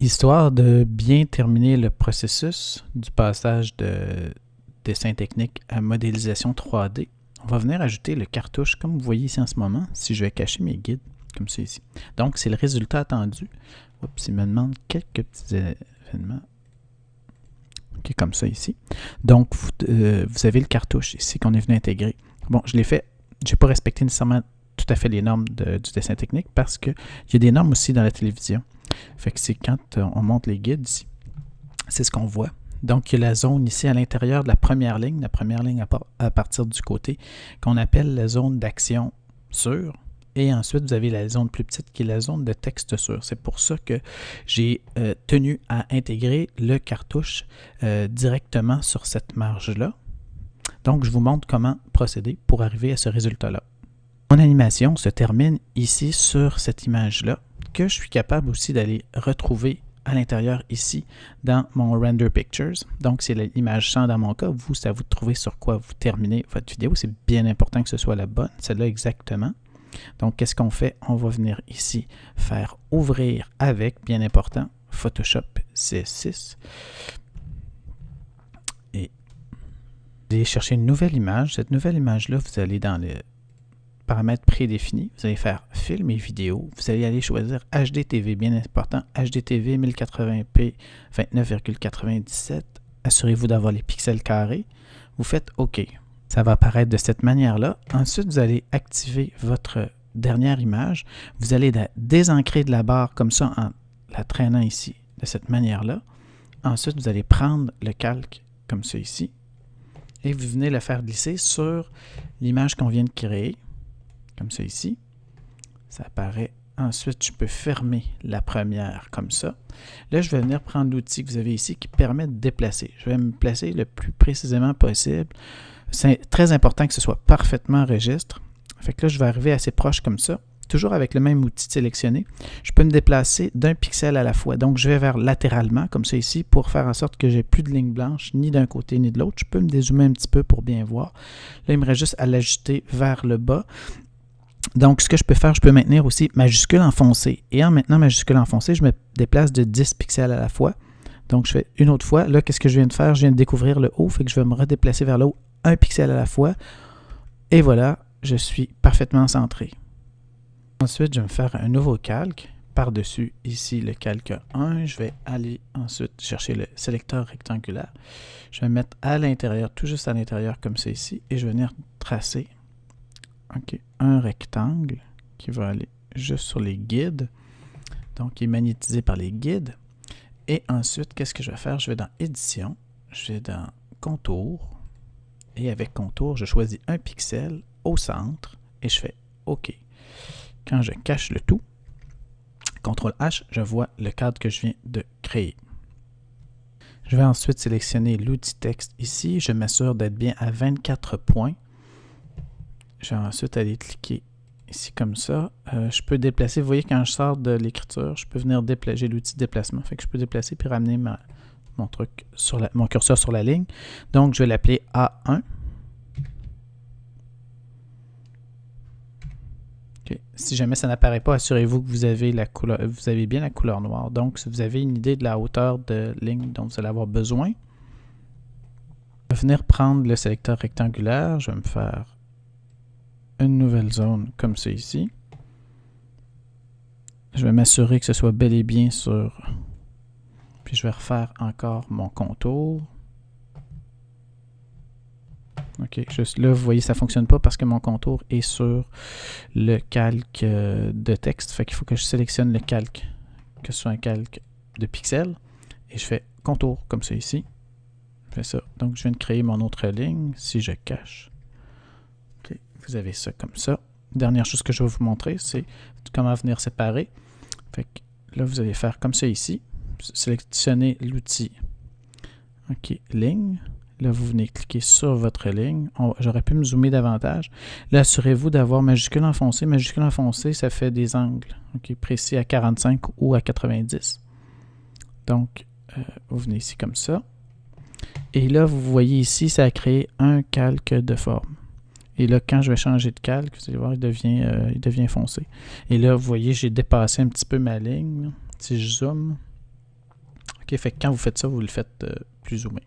Histoire de bien terminer le processus du passage de dessin technique à modélisation 3D, on va venir ajouter le cartouche comme vous voyez ici en ce moment, si je vais cacher mes guides, comme ça ici. Donc c'est le résultat attendu. Oups, il me demande quelques petits événements. Ok, comme ça ici. Donc vous avez le cartouche ici qu'on est venu intégrer. Bon, je l'ai fait, je n'ai pas respecté nécessairement tout à fait les normes du dessin technique parce qu'il y a des normes aussi dans la télévision. Fait que c'est quand on monte les guides ici. C'est ce qu'on voit. Donc, il y a la zone ici à l'intérieur de la première ligne à partir du côté, qu'on appelle la zone d'action sur. Et ensuite, vous avez la zone plus petite qui est la zone de texte sur. C'est pour ça que j'ai tenu à intégrer le cartouche directement sur cette marge-là. Donc, je vous montre comment procéder pour arriver à ce résultat-là. Mon animation se termine ici sur cette image-là, que je suis capable aussi d'aller retrouver à l'intérieur ici dans mon Render Pictures. Donc, c'est l'image 100 dans mon cas. Vous, c'est à vous de trouver sur quoi vous terminez votre vidéo. C'est bien important que ce soit la bonne, celle-là exactement. Donc, qu'est-ce qu'on fait? On va venir ici faire ouvrir avec, bien important, Photoshop CS6. Et vous allez chercher une nouvelle image. Cette nouvelle image-là, vous allez dans les paramètres prédéfinis, vous allez faire film et vidéo, vous allez aller choisir HDTV, bien important, HDTV 1080p 29,97, assurez-vous d'avoir les pixels carrés, vous faites OK. Ça va apparaître de cette manière-là. Ensuite, vous allez activer votre dernière image, vous allez la désancrer de la barre comme ça en la traînant ici, de cette manière-là. Ensuite, vous allez prendre le calque comme ça ici, et vous venez le faire glisser sur l'image qu'on vient de créer. Comme ça ici, ça apparaît. Ensuite, je peux fermer la première comme ça. Là, je vais venir prendre l'outil que vous avez ici qui permet de déplacer. Je vais me placer le plus précisément possible. C'est très important que ce soit parfaitement registre. Fait que là, je vais arriver assez proche comme ça. Toujours avec le même outil sélectionné. Je peux me déplacer d'un pixel à la fois. Donc, je vais vers latéralement, comme ça ici, pour faire en sorte que j'ai plus de ligne blanche, ni d'un côté ni de l'autre. Je peux me dézoomer un petit peu pour bien voir. Là, il me reste juste à l'ajuster vers le bas. Donc, ce que je peux faire, je peux maintenir aussi majuscule enfoncée. Et en maintenant majuscule enfoncée, je me déplace de 10 pixels à la fois. Donc, je fais une autre fois. Là, qu'est-ce que je viens de faire? Je viens de découvrir le haut, fait que je vais me redéplacer vers le haut, un pixel à la fois. Et voilà, je suis parfaitement centré. Ensuite, je vais me faire un nouveau calque. Par-dessus, ici, le calque 1. Je vais aller ensuite chercher le sélecteur rectangulaire. Je vais me mettre à l'intérieur, tout juste à l'intérieur, comme c'est ici. Et je vais venir tracer. OK, un rectangle qui va aller juste sur les guides. Donc, il est magnétisé par les guides. Et ensuite, qu'est-ce que je vais faire? Je vais dans Édition, je vais dans Contour. Et avec Contour, je choisis un pixel au centre et je fais OK. Quand je cache le tout, CTRL H, je vois le cadre que je viens de créer. Je vais ensuite sélectionner l'outil texte ici. Je m'assure d'être bien à 24 points. Je vais ensuite aller cliquer ici comme ça. Je peux déplacer, vous voyez quand je sors de l'écriture, je peux venir déplacer l'outil déplacement. Fait que je peux déplacer puis ramener mon curseur sur la ligne. Donc je vais l'appeler A1. Okay. Si jamais ça n'apparaît pas, assurez-vous que vous avez bien la couleur noire. Donc si vous avez une idée de la hauteur de ligne dont vous allez avoir besoin, je vais venir prendre le sélecteur rectangulaire, je vais me faire une nouvelle zone comme c'est ici. Je vais m'assurer que ce soit bel et bien sur. Puis je vais refaire encore mon contour. OK, juste là, vous voyez, ça ne fonctionne pas parce que mon contour est sur le calque de texte. Fait qu'il faut que je sélectionne le calque, que ce soit un calque de pixels. Et je fais contour comme ça ici. Je fais ça. Donc, je viens de créer mon autre ligne. Si je cache. Vous avez ça comme ça. Dernière chose que je vais vous montrer, c'est comment venir séparer. Fait que là, vous allez faire comme ça ici. Sélectionnez l'outil. OK, ligne. Là, vous venez cliquer sur votre ligne. J'aurais pu me zoomer davantage. Là, assurez-vous d'avoir majuscule enfoncé. Majuscule enfoncé, ça fait des angles précis à 45 ou à 90. Donc, vous venez ici comme ça. Et là, vous voyez ici, ça a créé un calque de forme. Et là, quand je vais changer de calque, vous allez voir, il devient foncé. Et là, vous voyez, j'ai dépassé un petit peu ma ligne. Si je zoome, OK? Fait que quand vous faites ça, vous le faites plus zoomé.